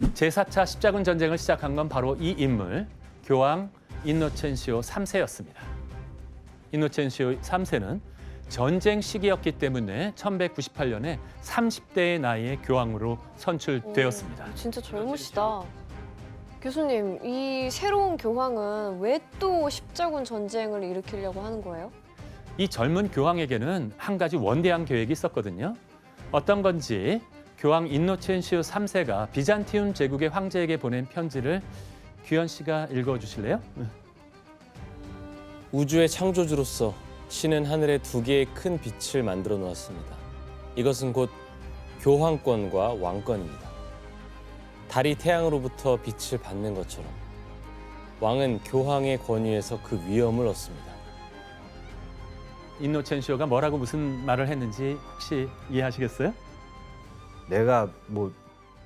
제4차 십자군 전쟁을 시작한 건 바로 이 인물, 교황 인노첸시오 3세였습니다. 인노첸시오 3세는 전쟁 시기였기 때문에 1198년에 30대의 나이에 교황으로 선출되었습니다. 진짜 젊으시다. 교수님, 이 새로운 교황은 왜 또 십자군 전쟁을 일으키려고 하는 거예요? 이 젊은 교황에게는 한 가지 원대한 계획이 있었거든요. 어떤 건지 교황 인노첸시오 3세가 비잔티움 제국의 황제에게 보낸 편지를 규현 씨가 읽어주실래요? 우주의 창조주로서 신은 하늘에 두 개의 큰 빛을 만들어 놓았습니다. 이것은 곧 교황권과 왕권입니다. 달이 태양으로부터 빛을 받는 것처럼 왕은 교황의 권위에서 그 위엄을 얻습니다. 인노첸시오가 뭐라고 무슨 말을 했는지 혹시 이해하시겠어요? 내가 뭐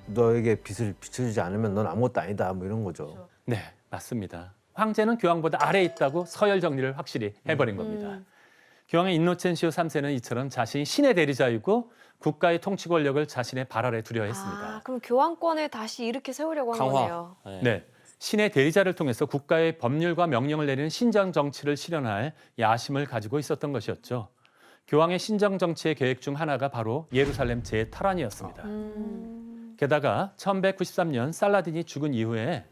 너에게 빛을 비춰주지 않으면 넌 아무것도 아니다 뭐 이런 거죠. 네, 맞습니다. 황제는 교황보다 아래에 있다고 서열 정리를 확실히 해버린 겁니다. 교황의 인노첸시오 3세는 이처럼 자신이 신의 대리자이고 국가의 통치 권력을 자신의 발 아래 두려 했습니다. 아, 그럼 교황권을 다시 이렇게 세우려고 한 거네요. 네, 신의 대리자를 통해서 국가의 법률과 명령을 내리는 신정 정치를 실현할 야심을 가지고 있었던 것이었죠. 교황의 신정 정치의 계획 중 하나가 바로 예루살렘 재탈환이었습니다. 게다가 1193년 살라딘이 죽은 이후에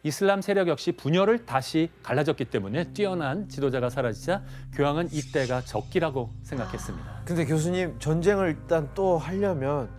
이슬람 세력 역시 분열을 다시 갈라졌기 때문에 뛰어난 지도자가 사라지자 교황은 이때가 적기라고 생각했습니다. 근데 교수님 전쟁을 일단 또 하려면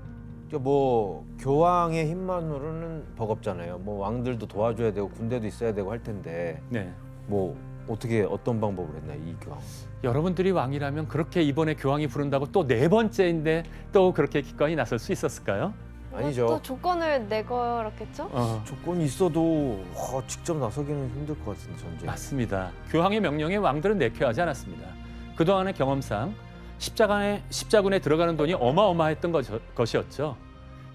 뭐 교황의 힘만으로는 버겁잖아요. 뭐 왕들도 도와줘야 되고 군대도 있어야 되고 할 텐데 네, 뭐 어떻게 어떤 방법을 했나요 이 교황? 여러분들이 왕이라면 그렇게 이번에 교황이 부른다고 또 네 번째인데 또 그렇게 기꺼이 나설 수 있었을까요? 아니죠. 또 조건을 내걸었겠죠? 조건이 있어도 직접 나서기는 힘들 것 같은데 전쟁. 맞습니다. 교황의 명령에 왕들은 내표하지 않았습니다. 그동안의 경험상 십자군에 들어가는 돈이 어마어마했던 것이었죠.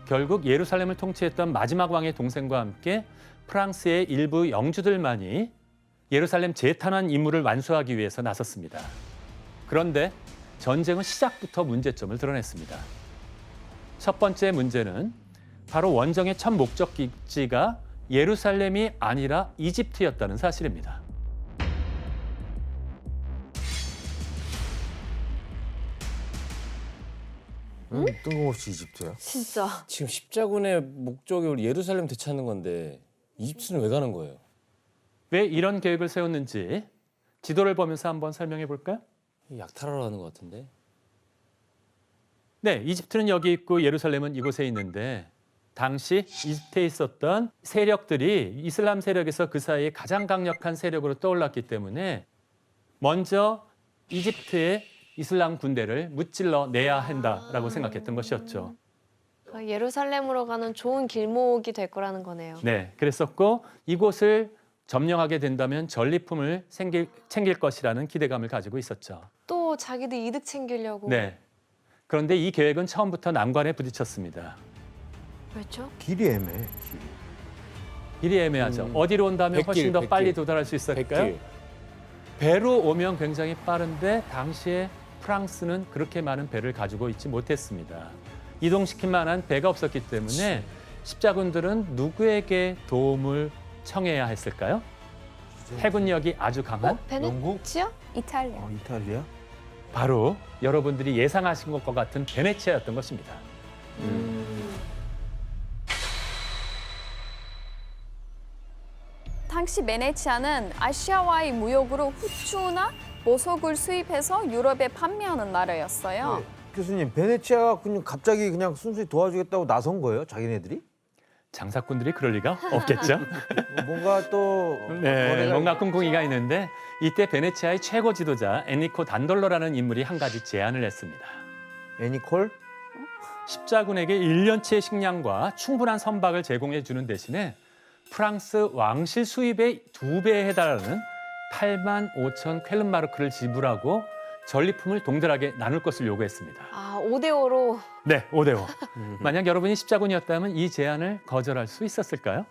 결국 예루살렘을 통치했던 마지막 왕의 동생과 함께 프랑스의 일부 영주들만이 예루살렘 재탄환 임무를 완수하기 위해서 나섰습니다. 그런데 전쟁은 시작부터 문제점을 드러냈습니다. 첫 번째 문제는 바로 원정의 첫 목적지가 예루살렘이 아니라 이집트였다는 사실입니다. 뜬금없이 이집트야? 진짜. 지금 십자군의 목적이 예루살렘 되찾는 건데 이집트는 왜 가는 거예요? 왜 이런 계획을 세웠는지 지도를 보면서 한번 설명해 볼까요? 약탈하러 가는 것 같은데. 네, 이집트는 여기 있고 예루살렘은 이곳에 있는데 당시 이집트에 있었던 세력들이 이슬람 세력에서 그 사이에 가장 강력한 세력으로 떠올랐기 때문에 먼저 이집트의 이슬람 군대를 무찔러 내야 한다라고 생각했던 것이었죠. 그러니까 예루살렘으로 가는 좋은 길목이 될 거라는 거네요. 네, 그랬었고 이곳을 점령하게 된다면 전리품을 챙길 것이라는 기대감을 가지고 있었죠. 또 자기들 이득 챙기려고. 네. 그런데 이 계획은 처음부터 난관에 부딪혔습니다. 그렇죠? 길이 애매해. 길이 애매하죠. 어디로 온다면 백길, 훨씬 더 백길. 빨리 도달할 수 있을까요? 백길. 배로 오면 굉장히 빠른데 당시에 프랑스는 그렇게 많은 배를 가지고 있지 못했습니다. 이동시킬 만한 배가 없었기 때문에 십자군들은 누구에게 도움을 청해야 했을까요? 해군력이 아주 강한 베네치아? 이탈리아. 이탈리아? 바로 여러분들이 예상하신 것과 같은 베네치아였던 것입니다. 당시 베네치아는 아시아와의 무역으로 후추나 보석을 수입해서 유럽에 판매하는 나라였어요. 교수님 베네치아가 그냥 갑자기 그냥 순순히 도와주겠다고 나선 거예요? 자기네들이? 장사꾼들이 그럴 리가 없겠죠. 뭔가 또 네, 거래가 뭔가 꿍꿍이가 있는데 이때 베네치아의 최고 지도자 에니코 단돌로라는 인물이 한 가지 제안을 했습니다. 애니콜? 십자군에게 1년치의 식량과 충분한 선박을 제공해 주는 대신에 프랑스 왕실 수입의 2배에 해달하는 8만 5천 쾰른마르크를 지불하고 전리품을 동일하게 나눌 것을 요구했습니다. 아, 5대5로. 네, 5대5. 만약 여러분이 십자군이었다면 이 제안을 거절할 수 있었을까요?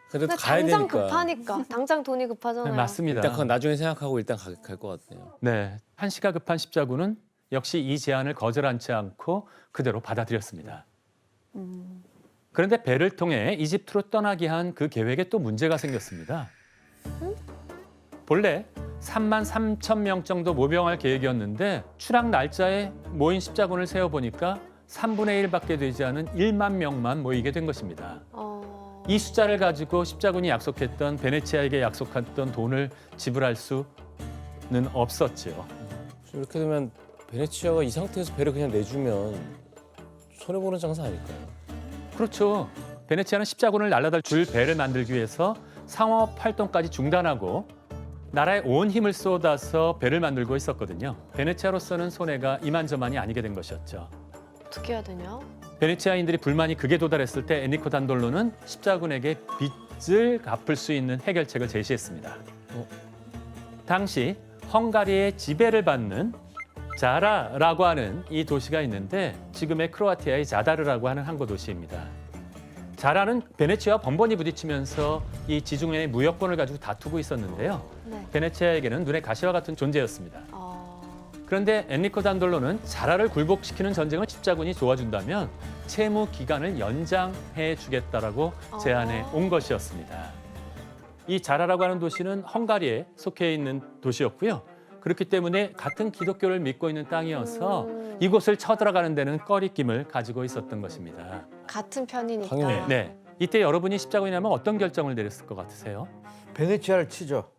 근데 근데 가야 당장 되니까. 급하니까. 당장 돈이 급하잖아요. 네, 맞습니다. 일단 그건 나중에 생각하고 일단 갈 것 같네요. 네, 한시가 급한 십자군은 역시 이 제안을 거절하지 않고 그대로 받아들였습니다. 그런데 배를 통해 이집트로 떠나게 한 그 계획에 또 문제가 생겼습니다. 본래 3만 3천 명 정도 모병할 계획이었는데 출항 날짜에 모인 십자군을 세어보니까 3분의 1밖에 되지 않은 1만 명만 모이게 된 것입니다. 이 숫자를 가지고 십자군이 약속했던 베네치아에게 약속했던 돈을 지불할 수는 없었지요. 이렇게 되면 베네치아가 이 상태에서 배를 그냥 내주면 손해보는 장사 아닐까요? 그렇죠. 베네치아는 십자군을 날아다 줄 배를 만들기 위해서 상업 활동까지 중단하고 나라에 온 힘을 쏟아서 배를 만들고 있었거든요. 베네치아로서는 손해가 이만저만이 아니게 된 것이었죠. 어떻게 해야 되냐? 베네치아인들이 불만이 극에 도달했을 때 엔리코 단돌로는 십자군에게 빚을 갚을 수 있는 해결책을 제시했습니다. 당시 헝가리의 지배를 받는 자라라고 하는 이 도시가 있는데 지금의 크로아티아의 자다르라고 하는 항구 도시입니다. 자라는 베네치아와 번번이 부딪히면서 이 지중해의 무역권을 가지고 다투고 있었는데요. 네. 베네치아에게는 눈의 가시와 같은 존재였습니다. 그런데 엔리코 단돌로는 자라를 굴복시키는 전쟁을 십자군이 도와준다면 채무 기간을 연장해 주겠다라고 제안해 온 것이었습니다. 이 자라라고 하는 도시는 헝가리에 속해 있는 도시였고요. 그렇기 때문에 같은 기독교를 믿고 있는 땅이어서 이곳을 쳐들어가는 데는 꺼리낌을 가지고 있었던 것입니다. 같은 편이니까. 당연히. 네, 이때 여러분이 십자군이라면 어떤 결정을 내렸을 것 같으세요? 베네치아를 치죠.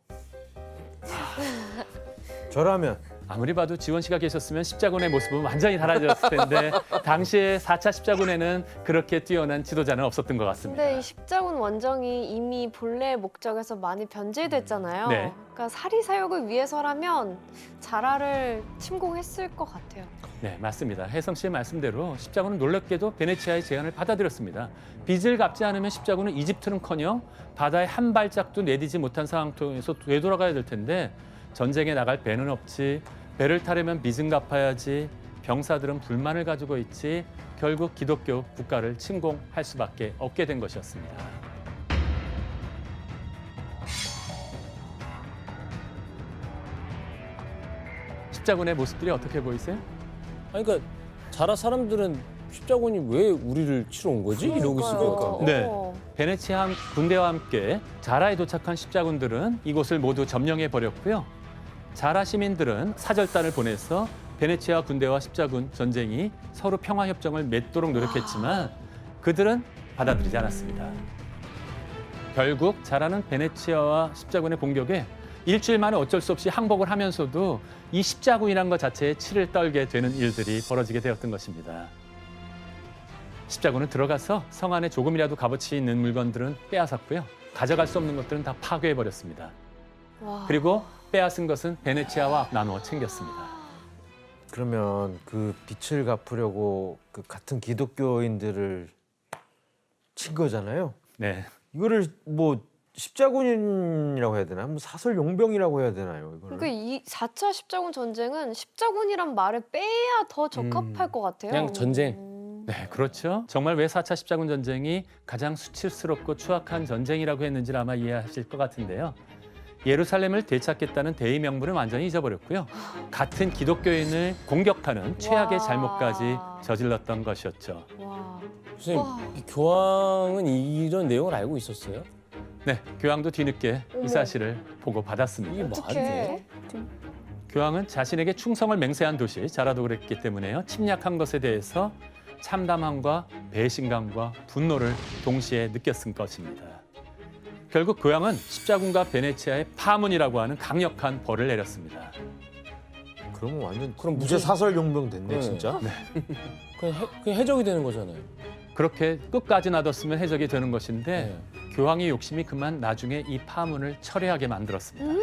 저라면 아무리 봐도 지원 씨가 계셨으면 십자군의 모습은 완전히 달라졌을 텐데 당시에 4차 십자군에는 그렇게 뛰어난 지도자는 없었던 것 같습니다. 근데 이 십자군 원정이 이미 본래의 목적에서 많이 변질됐잖아요. 네. 그러니까 사리사욕을 위해서라면 자라를 침공했을 것 같아요. 네, 맞습니다. 혜성 씨의 말씀대로 십자군은 놀랍게도 베네치아의 제안을 받아들였습니다. 빚을 갚지 않으면 십자군은 이집트는커녕 바다에 한 발짝도 내디지 못한 상황 통해서 되돌아가야 될 텐데 전쟁에 나갈 배는 없지, 배를 타려면 빚은 갚아야지, 병사들은 불만을 가지고 있지, 결국 기독교 국가를 침공할 수밖에 없게 된 것이었습니다. 십자군의 모습들이 어떻게 보이세요? 아니, 그러니까 자라 사람들은 십자군이 왜 우리를 치러 온 거지? 이러고 있을 것 같은데. 네. 베네치아 군대와 함께 자라에 도착한 십자군들은 이곳을 모두 점령해 버렸고요. 자라 시민들은 사절단을 보내서 베네치아 군대와 십자군 전쟁이 서로 평화 협정을 맺도록 노력했지만 그들은 받아들이지 않았습니다. 결국 자라는 베네치아와 십자군의 공격에 일주일 만에 어쩔 수 없이 항복을 하면서도 이 십자군이라는 것 자체에 치를 떨게 되는 일들이 벌어지게 되었던 것입니다. 십자군은 들어가서 성 안에 조금이라도 값어치 있는 물건들은 빼앗았고요. 가져갈 수 없는 것들은 다 파괴해버렸습니다. 와. 그리고 빼앗은 것은 베네치아와 나누어 챙겼습니다. 그러면 그 빚을 갚으려고 그 같은 기독교인들을 친 거잖아요. 네, 이거를 뭐 십자군이라고 해야 되나? 뭐 사설 용병이라고 해야 되나요? 이거를? 그러니까 이 4차 십자군 전쟁은 십자군이란 말을 빼야 더 적합할 것 같아요. 그냥 전쟁. 네, 그렇죠. 정말 왜 4차 십자군 전쟁이 가장 수치스럽고 추악한 전쟁이라고 했는지를 아마 이해하실 것 같은데요. 예루살렘을 되찾겠다는 대의 명분을 완전히 잊어버렸고요. 같은 기독교인을 공격하는 최악의 와. 잘못까지 저질렀던 것이었죠. 와. 선생님, 와. 이 교황은 이런 내용을 알고 있었어요? 네, 교황도 뒤늦게 어머. 이 사실을 보고 받았습니다. 이게 말이 어떡해. 돼? 교황은 자신에게 충성을 맹세한 도시 자라도 그랬기 때문에요. 침략한 것에 대해서 참담함과 배신감과 분노를 동시에 느꼈을 것입니다. 결국 교황은 십자군과 베네치아의 파문이라고 하는 강력한 벌을 내렸습니다. 그러면 완전 그럼 무죄 무슨- 사설 용병 됐네 네. 진짜. 그냥 해적이 되는 거잖아요. 그렇게 끝까지 놔뒀으면 해적이 되는 것인데 네. 교황의 욕심이 그만 나중에 이 파문을 철회하게 만들었습니다.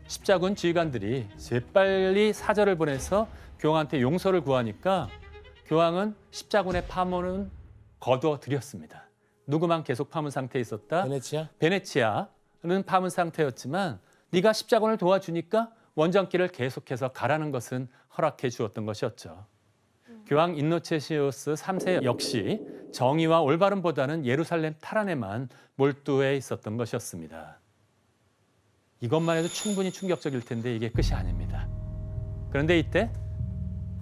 십자군 지휘관들이 재빨리 사절을 보내서 교황한테 용서를 구하니까 교황은 십자군의 파문은 거두어들였습니다. 누구만 계속 파문 상태에 있었다? 베네치아? 베네치아는 파문 상태였지만 네가 십자군을 도와주니까 원정길을 계속해서 가라는 것은 허락해 주었던 것이었죠. 교황 인노체시우스 3세 역시 정의와 올바름보다는 예루살렘 탈환에만 몰두해 있었던 것이었습니다. 이것만 해도 충분히 충격적일 텐데 이게 끝이 아닙니다. 그런데 이때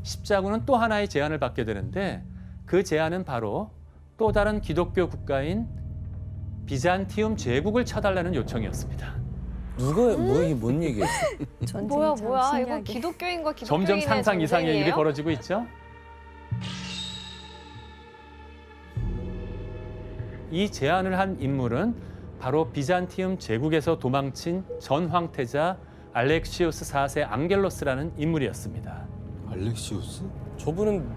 십자군은 또 하나의 제안을 받게 되는데 그 제안은 바로 또 다른 기독교 국가인 비잔티움 제국을 쳐달라는 요청이었습니다. 뭐 이게 뭔 얘기예요? 뭐야 이거 기독교인과 기독교인의 점점 상상 이상의 일이 전쟁이에요? 벌어지고 있죠. 이 제안을 한 인물은 바로 비잔티움 제국에서 도망친 전 황태자 알렉시우스 4세 앙겔로스라는 인물이었습니다. 알렉시우스? 저분은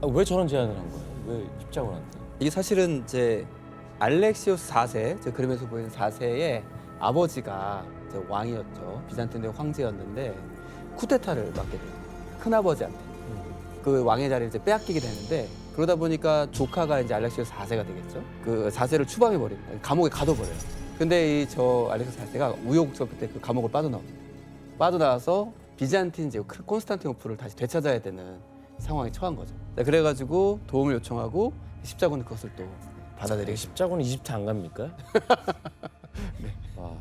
왜 저런 제안을 한 거예요? 왜 십자군한테? 이게 사실은 이제 알렉시우스 4세, 저 그림에서 보이는 4세의 아버지가 이제 왕이었죠. 비잔틴의 황제였는데 쿠데타를 맞게 돼요. 큰아버지한테. 그 왕의 자리를 이제 빼앗기게 되는데 그러다 보니까 조카가 이제 알렉시우스 4세가 되겠죠. 그 4세를 추방해 버립니다. 감옥에 가둬버려요. 근데 이 저 알렉시우스 4세가 우여곡절 끝에 그 감옥을 빠져나옵니다. 빠져나와서 비잔틴 제국 콘스탄티노플을 다시 되찾아야 되는 상황에 처한 거죠. 네, 그래가지고 도움을 요청하고 십자군은 그것을 또 받아들이게 쉽 십자군은 이집트 안 갑니까? 네. 와.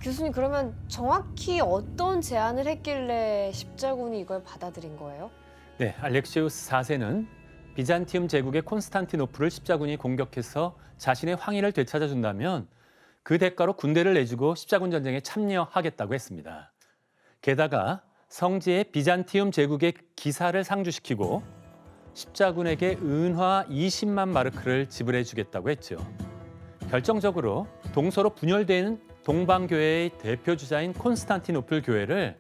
교수님 그러면 정확히 어떤 제안을 했길래 십자군이 이걸 받아들인 거예요? 네, 알렉시우스 4세는 비잔티움 제국의 콘스탄티노플을 십자군이 공격해서 자신의 황위를 되찾아준다면 그 대가로 군대를 내주고 십자군 전쟁에 참여하겠다고 했습니다. 게다가 성지에 비잔티움 제국의 기사를 상주시키고 십자군에게 은화 20만 마르크를 지불해 주겠다고 했죠. 결정적으로 동서로 분열되는 동방교회의 대표주자인 콘스탄티노플 교회를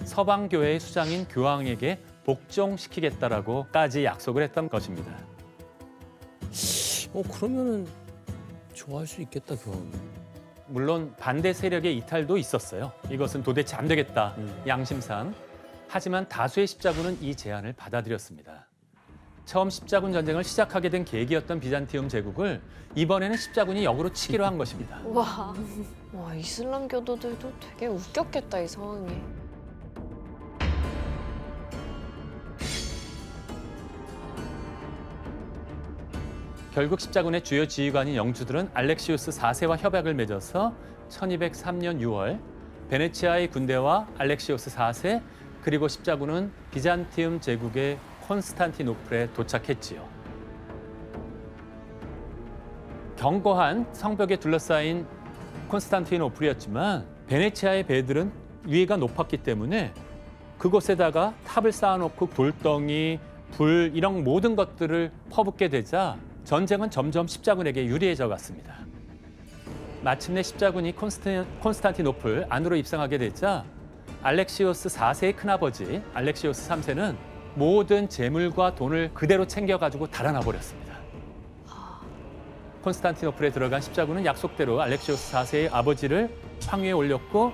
서방교회의 수장인 교황에게 복종시키겠다라고까지 약속을 했던 것입니다. 그러면은 좋아할 수 있겠다, 교황이. 물론 반대 세력의 이탈도 있었어요. 이것은 도대체 안 되겠다, 양심상. 하지만 다수의 십자군은 이 제안을 받아들였습니다. 처음 십자군 전쟁을 시작하게 된 계기였던 비잔티움 제국을 이번에는 십자군이 역으로 치기로 한 것입니다. 와 이슬람 교도들도 되게 웃겼겠다 이 상황이. 결국 십자군의 주요 지휘관인 영주들은 알렉시우스 4세와 협약을 맺어서 1203년 6월 베네치아의 군대와 알렉시우스 4세 그리고 십자군은 비잔티움 제국의 콘스탄티노플에 도착했지요. 견고한 성벽에 둘러싸인 콘스탄티노플이었지만 베네치아의 배들은 위에가 높았기 때문에 그곳에다가 탑을 쌓아놓고 돌덩이, 불 이런 모든 것들을 퍼붓게 되자 전쟁은 점점 십자군에게 유리해져 갔습니다. 마침내 십자군이 콘스탄티노플 안으로 입성하게 되자 알렉시우스 4세의 큰아버지 알렉시우스 3세는 모든 재물과 돈을 그대로 챙겨가지고 달아나 버렸습니다. 콘스탄티노플에 들어간 십자군은 약속대로 알렉시우스 4세의 아버지를 황위에 올렸고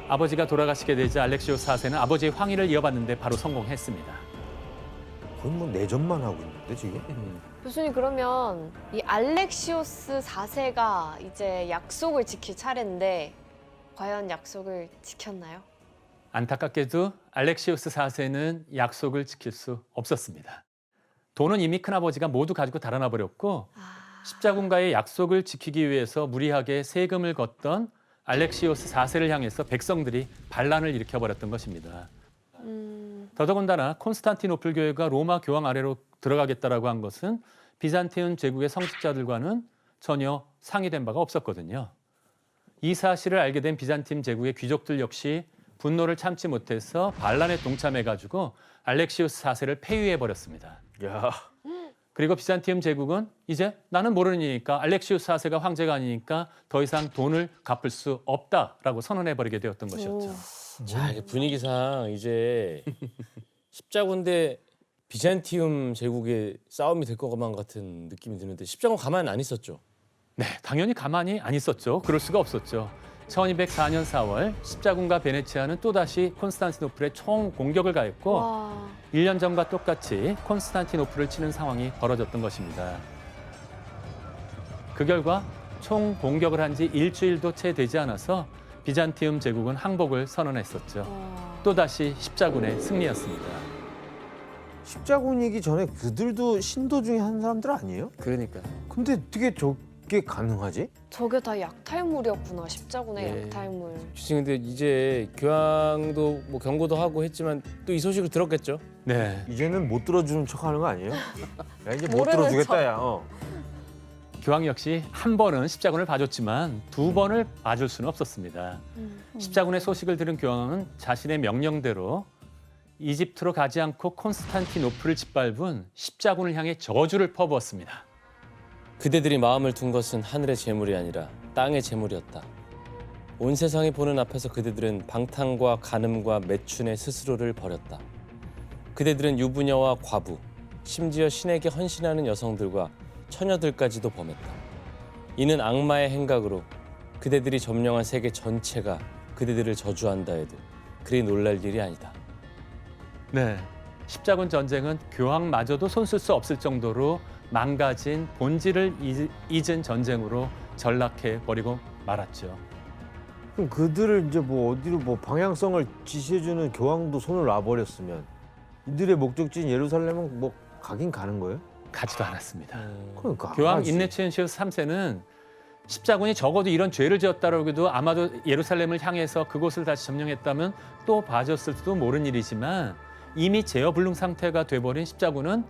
아버지가 돌아가시게 되자 알렉시우스 4세는 아버지의 황위를 이어받는데 바로 성공했습니다. 거의 뭐 내전만 하고 있는데 지금. 교수님 그러면 이 알렉시우스 4세가 이제 약속을 지킬 차례인데 과연 약속을 지켰나요? 안타깝게도 알렉시우스 4세는 약속을 지킬 수 없었습니다. 돈은 이미 큰아버지가 모두 가지고 달아나 버렸고 십자군과의 약속을 지키기 위해서 무리하게 세금을 걷던 알렉시우스 4세를 향해서 백성들이 반란을 일으켜버렸던 것입니다. 더더군다나 콘스탄티노플 교회가 로마 교황 아래로 들어가겠다라고 한 것은 비잔티움 제국의 성직자들과는 전혀 상의된 바가 없었거든요. 이 사실을 알게 된 비잔팀 제국의 귀족들 역시 분노를 참지 못해서 반란에 동참해가지고 알렉시우스 4세를 폐위해버렸습니다. 야, 그리고 비잔티움 제국은 이제 나는 모르는 일이니까 알렉시우스 4세가 황제가 아니니까 더 이상 돈을 갚을 수 없다라고 선언해버리게 되었던 것이었죠. 자, 이게 분위기상 이제 십자군 대 비잔티움 제국의 싸움이 될 것만 같은 느낌이 드는데 십자군 가만히 안 있었죠? 네, 당연히 가만히 안 있었죠. 그럴 수가 없었죠. 1204년 4월 십자군과 베네치아는 또다시 콘스탄티노플에 총 공격을 가했고 와. 1년 전과 똑같이 콘스탄티노플을 치는 상황이 벌어졌던 것입니다. 그 결과 총 공격을 한 지 일주일도 채 되지 않아서 비잔티움 제국은 항복을 선언했었죠. 또다시 십자군의 승리였습니다. 십자군이기 전에 그들도 신도 중에 한 사람들 아니에요? 그러니까 근데 어떻게 저게 가능하지? 저게 다 약탈물이었구나 십자군의 네. 약탈물. 교수님 근데 이제 교황도 뭐 경고도 하고 했지만 또 이 소식을 들었겠죠? 네, 이제는 못 들어주는 척하는 거 아니에요? 야, 이제 못 모르는 들어주겠다 야. 교황 역시 한 번은 십자군을 봐줬지만 두 번을 봐줄 수는 없었습니다. 십자군의 소식을 들은 교황은 자신의 명령대로 이집트로 가지 않고 콘스탄티노플을 짓밟은 십자군을 향해 저주를 퍼부었습니다. 그대들이 마음을 둔 것은 하늘의 재물이 아니라 땅의 재물이었다. 온 세상이 보는 앞에서 그대들은 방탕과 간음과 매춘의 스스로를 버렸다. 그대들은 유부녀와 과부, 심지어 신에게 헌신하는 여성들과 처녀들까지도 범했다. 이는 악마의 행각으로 그대들이 점령한 세계 전체가 그대들을 저주한다 해도 그리 놀랄 일이 아니다. 네, 십자군 전쟁은 교황마저도 손쓸 수 없을 정도로 망가진 본질을 잊은 전쟁으로 전락해 버리고 말았죠. 그럼 그들을 이제 뭐 어디로 뭐 방향성을 지시해주는 교황도 손을 놔버렸으면 이들의 목적지인 예루살렘은 뭐 가긴 가는 거예요? 가지도 않았습니다. 그러니까 교황 가지. 인네치엔시우스 3세는 십자군이 적어도 이런 죄를 지었다라고 해도 아마도 예루살렘을 향해서 그곳을 다시 점령했다면 또 봐줬을지도 모르는 일이지만 이미 제어불능 상태가 돼버린 십자군은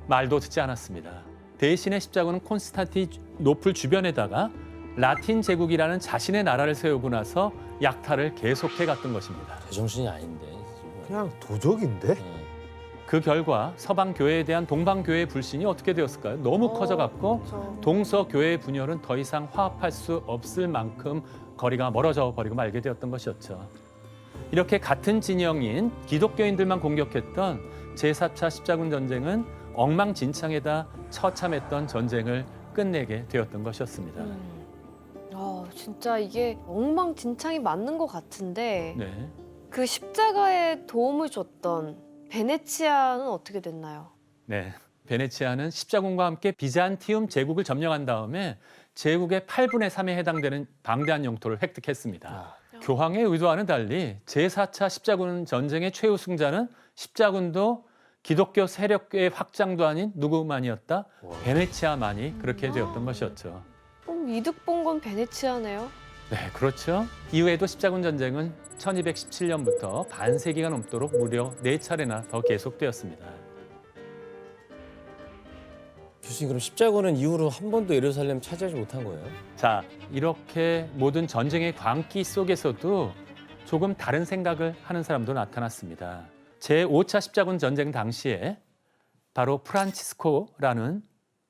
말도 듣지 않았습니다. 대신에 십자군은 콘스탄티노플 주변에다가 라틴 제국이라는 자신의 나라를 세우고 나서 약탈을 계속해 갔던 것입니다. 제정신이 아닌데. 그냥 도적인데? 그 결과 서방 교회에 대한 동방 교회의 불신이 어떻게 되었을까요? 너무 커져갔고 그렇죠. 동서 교회의 분열은 더 이상 화합할 수 없을 만큼 거리가 멀어져 버리고 말게 되었던 것이었죠. 이렇게 같은 진영인 기독교인들만 공격했던 제4차 십자군 전쟁은 엉망진창에다 처참했던 전쟁을 끝내게 되었던 것이었습니다. 진짜 이게 엉망진창이 맞는 것 같은데 네. 그 십자가에 도움을 줬던 베네치아는 어떻게 됐나요? 네. 베네치아는 십자군과 함께 비잔티움 제국을 점령한 다음에 제국의 8분의 3에 해당되는 방대한 영토를 획득했습니다. 교황의 의도와는 달리 제4차 십자군 전쟁의 최우승자는 십자군도 기독교 세력의 확장도 아닌 누구만이었다? 베네치아만이 그렇게 되었던 것이었죠. 이득 본 건 베네치아네요. 네, 그렇죠. 이후에도 십자군 전쟁은 1217년부터 반세기가 넘도록 무려 4차례나 더 계속되었습니다. 교수님 그럼 십자군은 이후로 한 번도 예루살렘 차지하지 못한 거예요? 자, 이렇게 모든 전쟁의 광기 속에서도 조금 다른 생각을 하는 사람도 나타났습니다. 제5차 십자군 전쟁 당시에 바로 프란치스코라는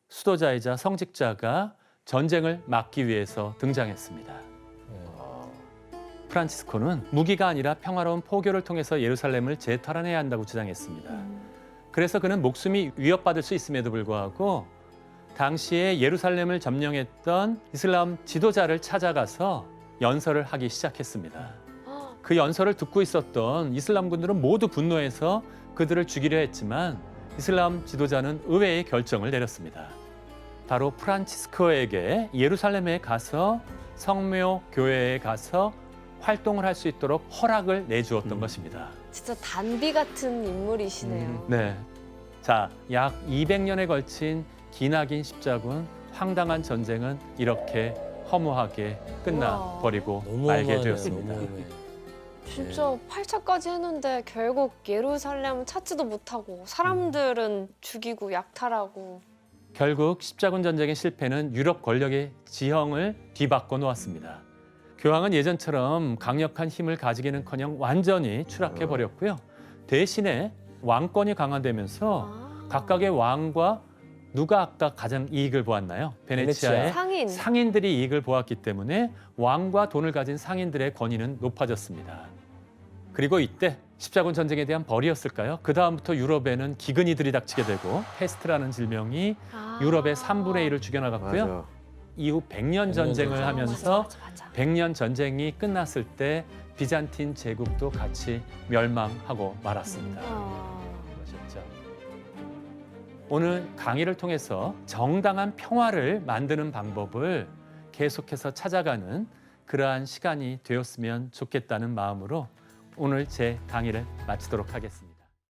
수도자이자 성직자가 전쟁을 막기 위해서 등장했습니다. 프란치스코는 무기가 아니라 평화로운 포교를 통해서 예루살렘을 재탈환해야 한다고 주장했습니다. 그래서 그는 목숨이 위협받을 수 있음에도 불구하고 당시에 예루살렘을 점령했던 이슬람 지도자를 찾아가서 연설을 하기 시작했습니다. 그 연설을 듣고 있었던 이슬람군들은 모두 분노해서 그들을 죽이려 했지만 이슬람 지도자는 의외의 결정을 내렸습니다. 바로 프란치스코에게 예루살렘에 가서 성묘 교회에 가서 활동을 할 수 있도록 허락을 내주었던 것입니다. 진짜 단비 같은 인물이시네요. 네. 자, 약 200년에 걸친 기나긴 십자군 황당한 전쟁은 이렇게 허무하게 끝나버리고 말게 되었습니다. 진짜 8차까지 했는데 결국 예루살렘 찾지도 못하고 사람들은 죽이고 약탈하고. 결국 십자군 전쟁의 실패는 유럽 권력의 지형을 뒤바꿔 놓았습니다. 교황은 예전처럼 강력한 힘을 가지기는커녕 완전히 추락해 버렸고요. 대신에 왕권이 강화되면서 각각의 왕과 누가 아까 가장 이익을 보았나요? 베네치아의 상인들이 이익을 보았기 때문에 왕과 돈을 가진 상인들의 권위는 높아졌습니다. 그리고 이때 십자군 전쟁에 대한 벌이었을까요? 그 다음부터 유럽에는 기근이 들이닥치게 되고 페스트라는 질병이 유럽의 3분의 1을 죽여나갔고요. 맞아. 이후 100년 전쟁을 하면서 맞아. 100년 전쟁이 끝났을 때 비잔틴 제국도 같이 멸망하고 말았습니다. 그것이었죠. 오늘 강의를 통해서 정당한 평화를 만드는 방법을 계속해서 찾아가는 그러한 시간이 되었으면 좋겠다는 마음으로 오늘 제 강의를 마치도록 하겠습니다.